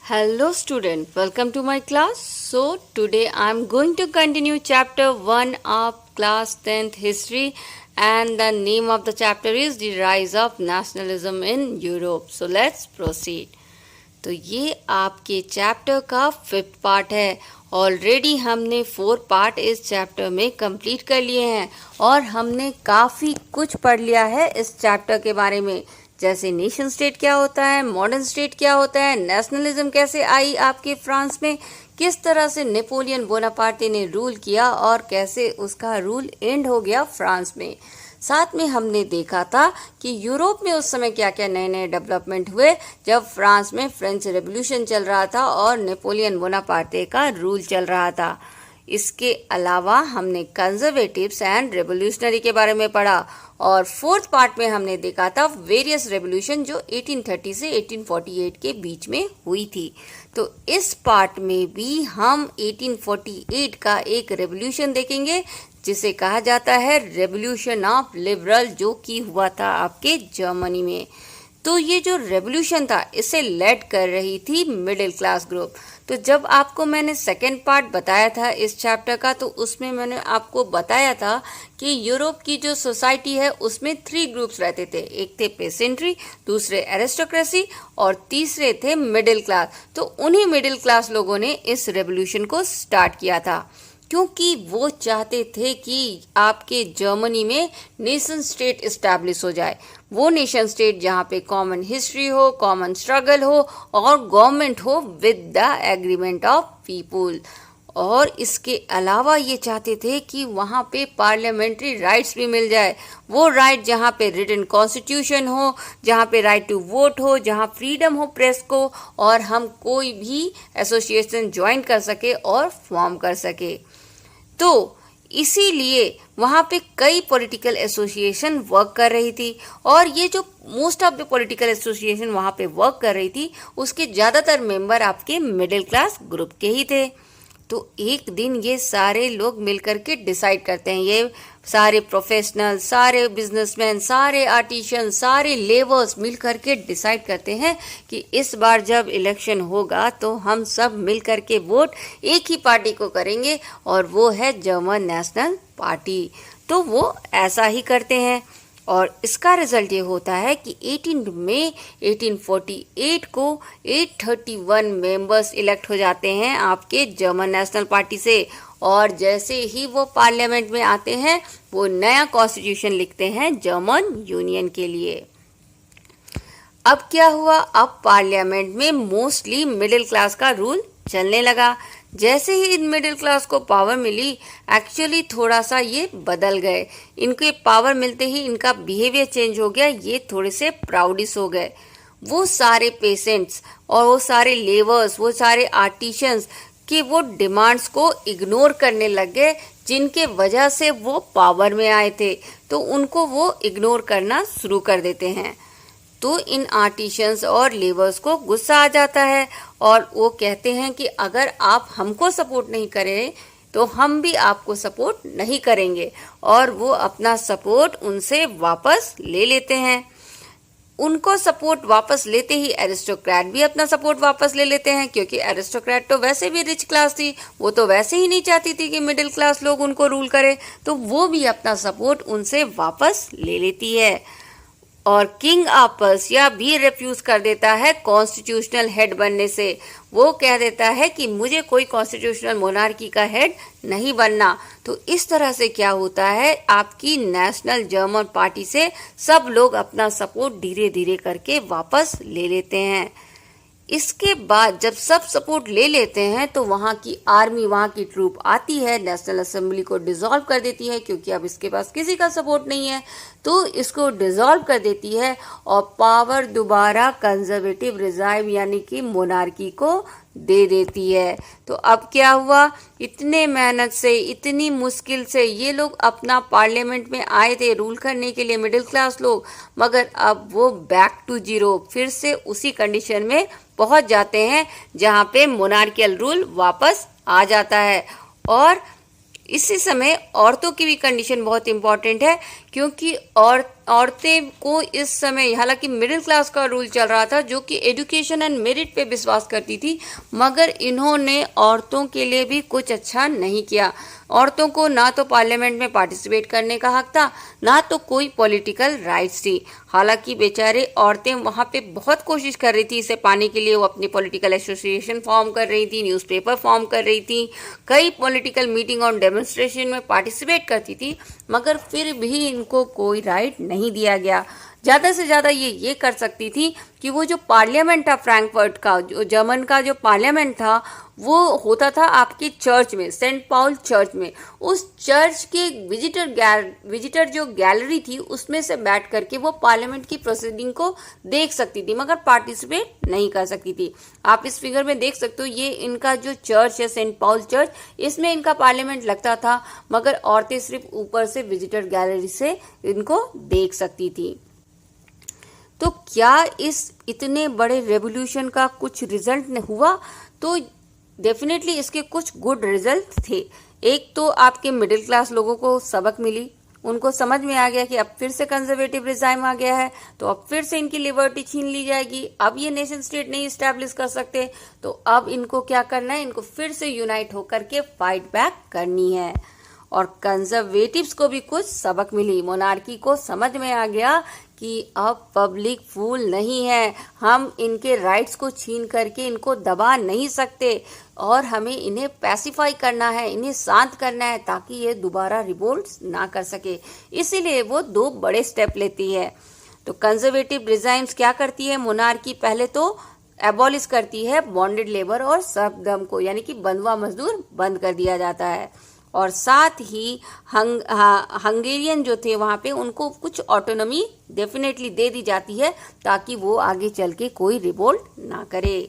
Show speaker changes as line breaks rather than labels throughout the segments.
Hello student, welcome to my class. So today I am going to continue chapter 1 of class 10th history and the name of the chapter is the rise of nationalism in Europe. So let's proceed. तो ये आपके chapter का 5th part है। Already हमने 4 part इस chapter में complete कर लिए हैं और हमने काफ़ी कुछ पढ़ लिया है इस चैप्टर के बारे में, जैसे नेशन स्टेट क्या होता है, मॉडर्न स्टेट क्या होता है, नेशनलिज्म कैसे आई आपके फ्रांस में, किस तरह से नेपोलियन बोनापार्टे ने रूल किया और कैसे उसका रूल एंड हो गया फ्रांस में। साथ में हमने देखा था कि यूरोप में उस समय क्या क्या नए नए डेवलपमेंट हुए जब फ्रांस में फ्रेंच रेवोल्यूशन चल रहा था और नेपोलियन बोनापार्टे का रूल चल रहा था। इसके अलावा हमने कंजर्वेटिव्स एंड रेवोल्यूशनरी के बारे में पढ़ा और 4th पार्ट में हमने देखा था वेरियस रेवोल्यूशन जो 1830 से 1848 के बीच में हुई थी। तो इस पार्ट में भी हम 1848 का एक रेवोल्यूशन देखेंगे जिसे कहा जाता है रेवोल्यूशन ऑफ लिबरल, जो कि हुआ था आपके जर्मनी में। तो ये जो रेवोल्यूशन था इसे लेड कर रही थी मिडिल क्लास ग्रुप। तो जब आपको मैंने 2nd पार्ट बताया था इस चैप्टर का, तो उसमें मैंने आपको बताया था कि यूरोप की जो सोसाइटी है उसमें 3 ग्रुप्स रहते थे। एक थे पेसेंट्री, दूसरे एरिस्टोक्रेसी और तीसरे थे मिडिल क्लास। तो उन्हीं मिडिल क्लास लोगों ने इस रेवोल्यूशन को स्टार्ट किया था क्योंकि वो चाहते थे कि आपके जर्मनी में नेशन स्टेट इस्टेब्लिश हो जाए। वो नेशन स्टेट जहाँ पे कॉमन हिस्ट्री हो, कॉमन स्ट्रगल हो और गवर्नमेंट हो with the agreement of people. और इसके अलावा ये चाहते थे कि वहाँ पे पार्लियामेंट्री राइट्स भी मिल जाए। वो राइट जहाँ पे रिटन कॉन्स्टिट्यूशन हो, जहाँ पे राइट टू वोट हो, जहाँ फ्रीडम हो प्रेस को और हम कोई भी एसोसिएशन ज्वाइन कर सके और फॉर्म कर सके। तो इसीलिए वहाँ पे कई पॉलिटिकल एसोसिएशन वर्क कर रही थी और ये जो most of the political association वहाँ पे वर्क कर रही थी उसके ज़्यादातर मेंबर आपके मिडिल क्लास ग्रुप के ही थे। तो एक दिन ये सारे लोग मिलकर के डिसाइड करते हैं, ये सारे प्रोफेशनल, सारे बिजनेसमैन, सारे आर्टिशियन, सारे लेबर्स मिलकर के डिसाइड करते हैं कि इस बार जब इलेक्शन होगा तो हम सब मिलकर के वोट एक ही पार्टी को करेंगे और वो है जर्मन नेशनल पार्टी। तो वो ऐसा ही करते हैं और इसका रिजल्ट ये होता है कि 18 मई 1848 को 831 मेंबर्स इलेक्ट हो जाते हैं आपके जर्मन नेशनल पार्टी से। और जैसे ही वो पार्लियामेंट में आते हैं वो नया कॉन्स्टिट्यूशन लिखते हैं जर्मन यूनियन के लिए। अब क्या हुआ, अब पार्लियामेंट में मोस्टली मिडिल क्लास का रूल चलने लगा। जैसे ही इन मिडिल क्लास को पावर मिली, एक्चुअली थोड़ा सा ये बदल गए। इनके पावर मिलते ही इनका बिहेवियर चेंज हो गया, ये थोड़े से प्राउडिश हो गए। वो सारे पेशेंट्स और वो सारे लेबर्स, वो सारे आर्टिशियंस कि वो डिमांड्स को इग्नोर करने लग गए जिनके वजह से वो पावर में आए थे। तो उनको वो इग्नोर करना शुरू कर देते हैं। तो इन आर्टिशियंस और लेबर्स को गुस्सा आ जाता है और वो कहते हैं कि अगर आप हमको सपोर्ट नहीं करें तो हम भी आपको सपोर्ट नहीं करेंगे, और वो अपना सपोर्ट उनसे वापस ले लेते हैं। उनको सपोर्ट वापस लेते ही एरिस्टोक्रेट भी अपना सपोर्ट वापस ले लेते हैं, क्योंकि एरिस्टोक्रेट तो वैसे भी रिच क्लास थी, वो तो वैसे ही नहीं चाहती थी कि मिडिल क्लास लोग उनको रूल करें, तो वो भी अपना सपोर्ट उनसे वापस ले लेती है। और किंग ऑफ पर्सिया भी रिफ्यूज कर देता है कॉन्स्टिट्यूशनल हेड बनने से। वो कह देता है कि मुझे कोई कॉन्स्टिट्यूशनल मोनार्की का हेड नहीं बनना। तो इस तरह से क्या होता है, आपकी नेशनल जर्मन पार्टी से सब लोग अपना सपोर्ट धीरे धीरे करके वापस ले लेते हैं। इसके बाद जब सब सपोर्ट ले लेते हैं तो वहाँ की आर्मी, वहाँ की ट्रूप आती है, नेशनल असेंबली को डिसॉल्व कर देती है, क्योंकि अब इसके पास किसी का सपोर्ट नहीं है, तो इसको डिसॉल्व कर देती है और पावर दोबारा कंजर्वेटिव रिजाइम यानी कि मोनार्की को दे देती है। तो अब क्या हुआ, इतने मेहनत से, इतनी मुश्किल से ये लोग अपना पार्लियामेंट में आए थे रूल करने के लिए, मिडिल क्लास लोग, मगर अब वो बैक टू जीरो, फिर से उसी कंडीशन में पहुंच जाते हैं जहां पे मोनार्कियल रूल वापस आ जाता है। और इसी समय औरतों की भी कंडीशन बहुत इंपॉर्टेंट है, क्योंकि औरतें को इस समय, हालांकि मिडिल क्लास का रूल चल रहा था जो कि एजुकेशन एंड मेरिट पे विश्वास करती थी, मगर इन्होंने औरतों के लिए भी कुछ अच्छा नहीं किया। औरतों को ना तो पार्लियामेंट में पार्टिसिपेट करने का हक था, ना तो कोई पॉलिटिकल राइट्स थी। हालांकि बेचारे औरतें वहां पे बहुत कोशिश कर रही थी इसे पाने के लिए। वो अपनी पॉलिटिकल एसोसिएशन फॉर्म कर रही थी, न्यूज़पेपर फॉर्म कर रही थी, कई पॉलिटिकल मीटिंग और डेमोन्स्ट्रेशन में पार्टिसिपेट करती थी, मगर फिर भी इनको कोई राइट नहीं दिया गया। ज़्यादा से ज़्यादा ये कर सकती थी कि वो जो पार्लियामेंट था फ्रैंकफर्ट का, जो जर्मन का जो पार्लियामेंट था, वो होता था आपकी चर्च में, सेंट पॉल चर्च में। उस चर्च के विजिटर जो गैलरी थी उसमें से बैठ करके वो पार्लियामेंट की प्रोसीडिंग को देख सकती थी, मगर पार्टिसिपेट नहीं कर सकती थी। आप इस फिगर में देख सकते हो, ये इनका जो चर्च है सेंट पॉल चर्च, इसमें इनका पार्लियामेंट लगता था, मगर औरतें सिर्फ ऊपर से विजिटर गैलरी से इनको देख सकती थी। तो क्या इस इतने बड़े रेवोल्यूशन का कुछ रिजल्ट हुआ? तो डेफिनेटली इसके कुछ गुड रिजल्ट थे। एक तो आपके मिडिल क्लास लोगों को सबक मिली, उनको समझ में आ गया कि अब फिर से कंजर्वेटिव रिजाइम आ गया है, तो अब फिर से इनकी लिबर्टी छीन ली जाएगी, अब ये नेशन स्टेट नहीं स्टैब्लिश कर सकते, तो अब इनको क्या करना है, इनको फिर से यूनाइट होकर के फाइट बैक करनी है। और कंजर्वेटिव्स को भी कुछ सबक मिली, मोनार्की को समझ में आ गया कि अब पब्लिक फूल नहीं है, हम इनके राइट्स को छीन करके इनको दबा नहीं सकते, और हमें इन्हें पैसिफाई करना है, इन्हें शांत करना है, ताकि ये दोबारा रिवोल्ट ना कर सके। इसीलिए वो दो बड़े स्टेप लेती है। तो कंजर्वेटिव रिजाइम्स क्या करती है, मोनार्की पहले तो एबॉलिश करती है बॉन्डेड लेबर और सर्फडम को, यानी कि बंधुआ मजदूर बंद कर दिया जाता है, और साथ ही हंगेरियन जो थे वहाँ पे उनको कुछ ऑटोनॉमी डेफिनेटली दे दी जाती है, ताकि वो आगे चल के कोई रिवोल्ट ना करे।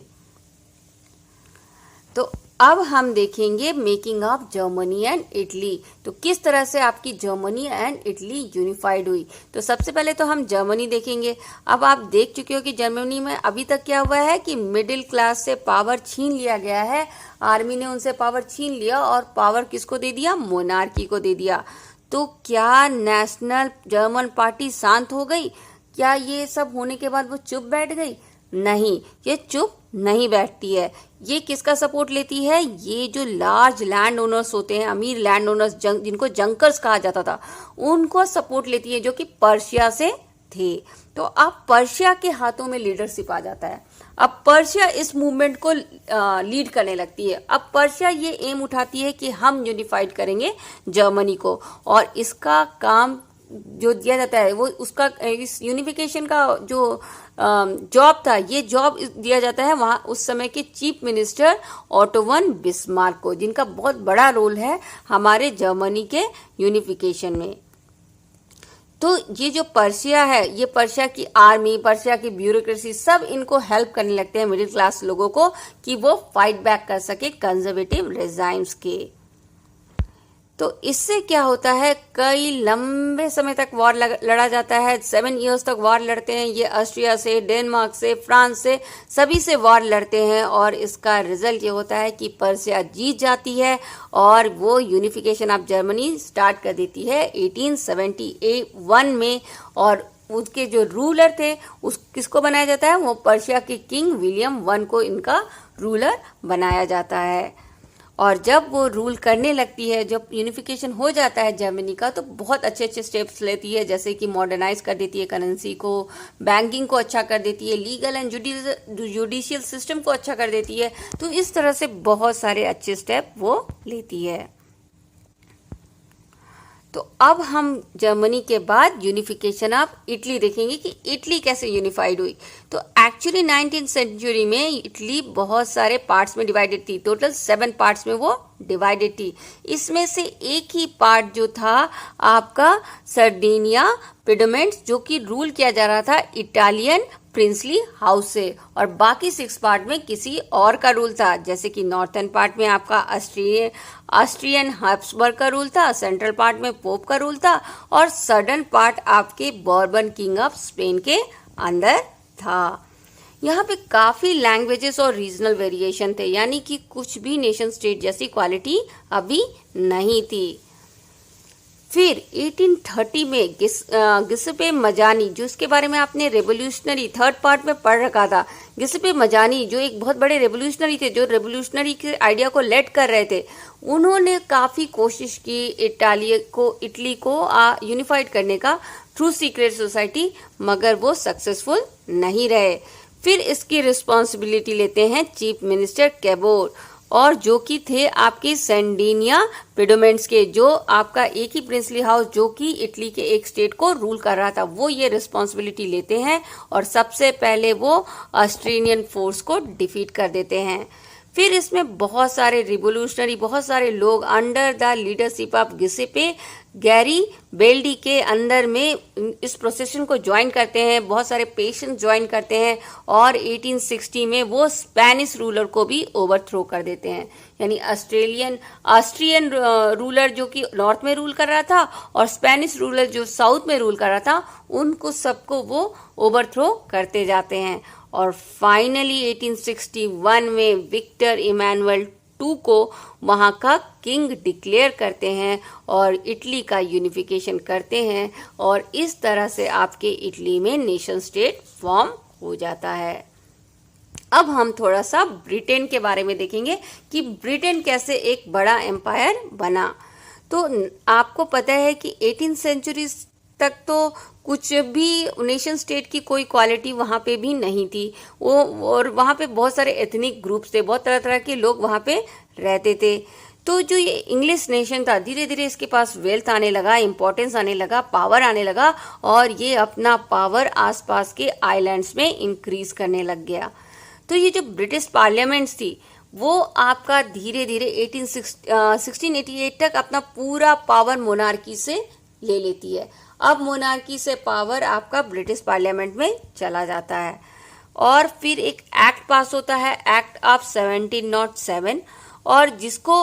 तो अब हम देखेंगे making of Germany and Italy. तो किस तरह से आपकी जर्मनी एंड इटली यूनिफाइड हुई। तो सबसे पहले तो हम जर्मनी देखेंगे। अब आप देख चुके हो कि जर्मनी में अभी तक क्या हुआ है कि मिडिल क्लास से पावर छीन लिया गया है, आर्मी ने उनसे पावर छीन लिया, और पावर किसको दे दिया, मोनार्की को दे दिया। तो क्या नेशनल जर्मन पार्टी शांत हो गई? क्या ये सब होने के बाद वो चुप बैठ गई? नहीं, ये चुप नहीं बैठती है। ये किसका सपोर्ट लेती है, ये जो लार्ज लैंड ओनर्स होते हैं, अमीर लैंड ओनर्स, जिनको जंकर्स कहा जाता था, उनको सपोर्ट लेती है, जो कि पर्शिया से थे। तो अब पर्शिया के हाथों में लीडरशिप आ जाता है। अब पर्शिया इस मूवमेंट को लीड करने लगती है। अब पर्शिया ये एम उठाती है कि हम यूनिफाइड करेंगे जर्मनी को, और इसका काम जो दिया जाता है वो उसका, इस यूनिफिकेशन का जो जॉब था, ये जॉब दिया जाता है वहाँ उस समय के chief minister auto von Bismarck को, जिनका बहुत बड़ा रोल है हमारे जर्मनी के यूनिफिकेशन में। तो ये जो पर्शिया है, ये पर्शिया की आर्मी, पर्शिया की ब्यूरोक्रेसी, सब इनको हेल्प करने लगते हैं मिडिल क्लास लोगों को, कि वो फाइट बैक कर सके कंजर्वेटिव रिजाइम्स के। तो इससे क्या होता है, कई लंबे समय तक वॉर लड़ा जाता है, 7 इयर्स तक वॉर लड़ते हैं ये, ऑस्ट्रिया से, डेनमार्क से, फ्रांस से, सभी से वॉर लड़ते हैं, और इसका रिजल्ट ये होता है कि पर्शिया जीत जाती है, और वो यूनिफिकेशन ऑफ जर्मनी स्टार्ट कर देती है 1871 में। और उसके जो रूलर थे उस किसको बनाया जाता है, वो पर्शिया के किंग विलियम वन को इनका रूलर बनाया जाता है। और जब वो रूल करने लगती है, जब यूनिफिकेशन हो जाता है जर्मनी का, तो बहुत अच्छे अच्छे स्टेप्स लेती है, जैसे कि मॉडर्नाइज कर देती है करेंसी को, बैंकिंग को अच्छा कर देती है, लीगल एंड जुडिशियल सिस्टम को अच्छा कर देती है। तो इस तरह से बहुत सारे अच्छे स्टेप वो लेती है। तो अब हम जर्मनी के बाद यूनिफिकेशन ऑफ इटली देखेंगे कि इटली कैसे यूनिफाइड हुई। तो एक्चुअली 19th सेंचुरी में इटली बहुत सारे पार्ट्स में डिवाइडेड थी, टोटल 7 पार्ट्स में वो डिवाइडेड थी। इसमें से एक ही पार्ट जो था आपका सर्डिनिया पिडमेंट्स, जो कि रूल किया जा रहा था इटालियन प्रिंसली हाउस से, और बाकी 6 पार्ट में किसी और का रूल था, जैसे कि नॉर्थर्न पार्ट में आपका ऑस्ट्रियन हैब्सबर्ग का रूल था, सेंट्रल पार्ट में पोप का रूल था, और सदर्न पार्ट आपके बॉर्बन किंग ऑफ स्पेन के अंदर था। यहाँ पे काफी लैंग्वेजेस और रीजनल वेरिएशन थे, यानी कि कुछ भी नेशन स्टेट जैसी क्वालिटी अभी नहीं थी। फिर 1830 में गिसेपे मजानी, जो इसके बारे में आपने रेवोल्यूशनरी थर्ड पार्ट में पढ़ रखा था, गिसेपे मजानी जो एक बहुत बड़े रेवोल्यूशनरी थे, जो रेवोल्यूशनरी के आइडिया को लेड कर रहे थे, उन्होंने काफ़ी कोशिश की इटली को यूनिफाइड करने का थ्रू सीक्रेट सोसाइटी, मगर वो सक्सेसफुल नहीं रहे। फिर इसकी रिस्पॉन्सिबिलिटी लेते हैं चीफ मिनिस्टर कैबोर, और जो कि थे आपके सेंडिनिया पिडोमेंट्स के, जो आपका एक ही प्रिंसली हाउस जो कि इटली के एक स्टेट को रूल कर रहा था, वो ये रिस्पॉन्सिबिलिटी लेते हैं और सबसे पहले वो ऑस्ट्रेलियन फोर्स को डिफीट कर देते हैं। फिर इसमें बहुत सारे रिवोल्यूशनरी, बहुत सारे लोग अंडर द लीडरशिप ऑफ गिसेपे गैरिबेल्डी के अंदर में इस प्रोसेशन को ज्वाइन करते हैं, बहुत सारे पेशेंट्स ज्वाइन करते हैं और 1860 में वो स्पेनिश रूलर को भी ओवरथ्रो कर देते हैं। यानी ऑस्ट्रियन रूलर जो कि नॉर्थ में रूल कर रहा था और स्पेनिश रूलर जो साउथ में रूल कर रहा था, उनको सबको वो ओवरथ्रो करते जाते हैं। और फाइनली 1861 में विक्टर इमैनुअल II को वहाँ का किंग डिक्लेयर करते हैं और इटली का यूनिफिकेशन करते हैं, और इस तरह से आपके इटली में नेशन स्टेट फॉर्म हो जाता है। अब हम थोड़ा सा ब्रिटेन के बारे में देखेंगे कि ब्रिटेन कैसे एक बड़ा एम्पायर बना। तो आपको पता है कि 18th सेंचुरी तक तो कुछ भी नेशन स्टेट की कोई क्वालिटी वहाँ पे भी नहीं थी, वो और वहाँ पे बहुत सारे एथनिक ग्रुप्स थे, बहुत तरह तरह के लोग वहाँ पे रहते थे। तो जो ये इंग्लिश नेशन था, धीरे धीरे इसके पास वेल्थ आने लगा, इंपॉर्टेंस आने लगा, पावर आने लगा, और ये अपना पावर आसपास के आइलैंड्स में इंक्रीज करने लग गया। तो ये जो ब्रिटिश पार्लियामेंट्स थी, वो आपका धीरे धीरे 1688 तक अपना पूरा पावर मोनार्की से ले लेती है। अब मोनार्की से पावर आपका ब्रिटिश पार्लियामेंट में चला जाता है, और फिर एक एक्ट पास होता है, एक्ट ऑफ 1707, और जिसको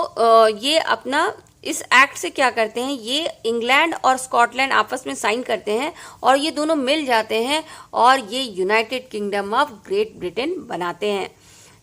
ये अपना इस एक्ट से क्या करते हैं, ये इंग्लैंड और स्कॉटलैंड आपस में साइन करते हैं और ये दोनों मिल जाते हैं और ये United kingdom of great Britain बनाते हैं।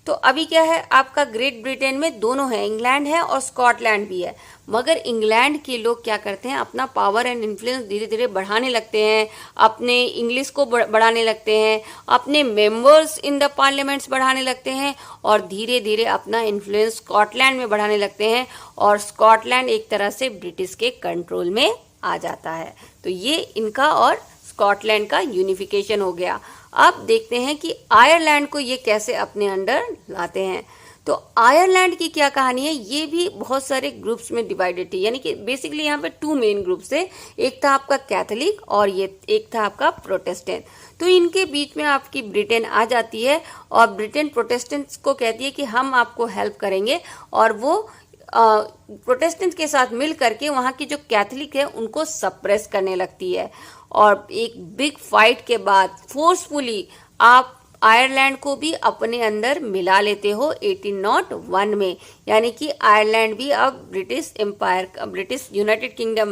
तो अभी क्या है, आपका ग्रेट ब्रिटेन में दोनों है, इंग्लैंड है और स्कॉटलैंड भी है, मगर इंग्लैंड के लोग क्या करते हैं, अपना पावर एंड इन्फ्लुएंस धीरे धीरे बढ़ाने लगते हैं, अपने इंग्लिश को बढ़ाने लगते हैं, अपने मेंबर्स इन द पार्लियामेंट्स बढ़ाने लगते हैं, और धीरे धीरे अपना इन्फ्लुएंस स्कॉटलैंड में बढ़ाने लगते हैं, और स्कॉटलैंड एक तरह से ब्रिटिश के कंट्रोल में आ जाता है। तो ये इनका और स्कॉटलैंड का यूनिफिकेशन हो गया। अब देखते हैं कि आयरलैंड को ये कैसे अपने अंडर लाते हैं। तो आयरलैंड की क्या कहानी है, ये भी बहुत सारे ग्रुप्स में डिवाइडेड थी, यानी कि बेसिकली यहाँ पे 2 मेन ग्रुप्स थे, एक था आपका कैथोलिक और ये एक था आपका प्रोटेस्टेंट। तो इनके बीच में आपकी ब्रिटेन आ जाती है और ब्रिटेन प्रोटेस्टेंट्स को कहती है कि हम आपको हेल्प करेंगे, और वो प्रोटेस्टेंट के साथ मिल करके वहाँ की जो कैथोलिक है उनको सप्रेस करने लगती है, और एक बिग फाइट के बाद फोर्सफुली आप आयरलैंड को भी अपने अंदर मिला लेते हो 1801 में, यानी कि आयरलैंड भी अब ब्रिटिश यूनाइटेड किंगडम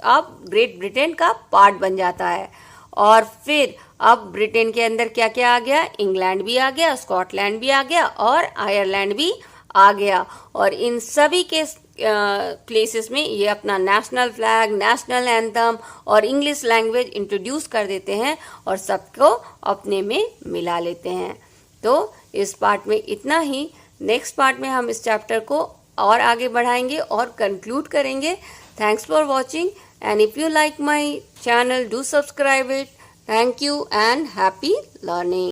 अब ग्रेट ब्रिटेन का पार्ट बन जाता है। और फिर अब ब्रिटेन के अंदर क्या क्या आ गया, इंग्लैंड भी आ गया, स्कॉटलैंड भी आ गया और आयरलैंड भी आ गया, और इन सभी के प्लेसेस में ये अपना नेशनल फ्लैग, नेशनल एंथम और इंग्लिश लैंग्वेज इंट्रोड्यूस कर देते हैं और सबको अपने में मिला लेते हैं। तो इस पार्ट में इतना ही, नेक्स्ट पार्ट में हम इस चैप्टर को और आगे बढ़ाएंगे और कंक्लूड करेंगे। Thanks for watching, and if you like my channel do subscribe it. Thank you and happy learning.